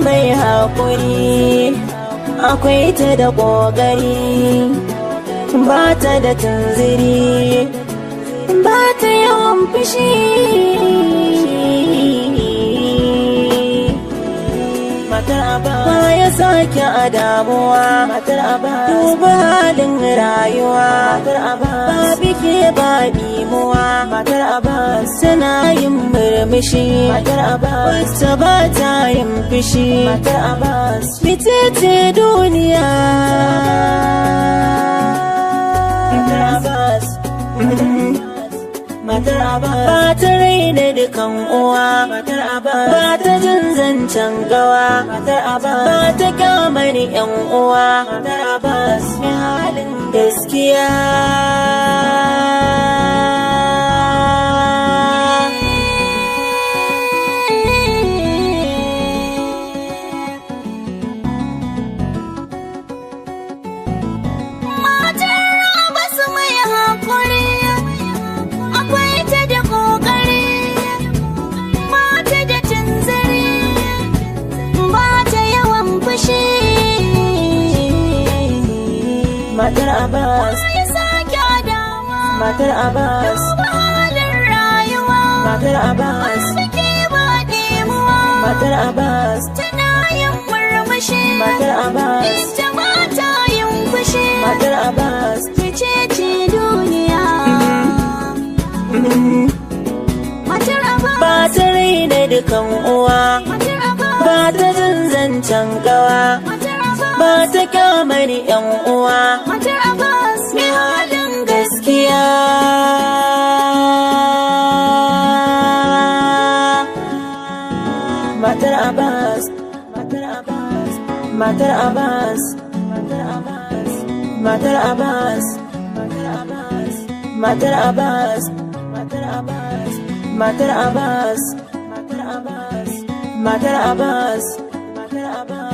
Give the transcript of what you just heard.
mai haƙuri, akwai ta da ƙoƙari, ba ta da tunziri, ba ta yawan fushi. Matar Abbas ba ya sake a damuwa. Matar Abbas duba halin rayuwa. Matar Abbas ba bike ba bimuwa. Matar Abbas tana yin murmushi. Matar Abbas wacce ba ta yin fushi. Matar Abbas mitete duniya. Matar Abbas Matar Abbas ba ta raina dukan uwa. Matar Abbas ba ta jin zancen gawa. Matar Abbas ba ta kyamar yan uwa. Matar Abbas mai halin gaskiya. Matar Abbas Matar Abbas duba halin rayuwa. Matar Abbas take ba ɗimuwa. Matar Abbas tana yin murmushi. Matar Abbas ita ba ta yin fushi. Matar Abbas ce duniya. Matar Abbas ba ta raina dukan uwa. Matar Abbas ba ta jin zancen gawa. Matar Abbas ba ta kyamar yan uwa. Matar Abbas mai halin gaskiya. Matar Abbas Matar Abbas Matar Abbas Matar Abbas Matar Abbas Matar Abbas Matar Abbas Matar Abbas Matar Abbas Matar Abbas Matar Abbas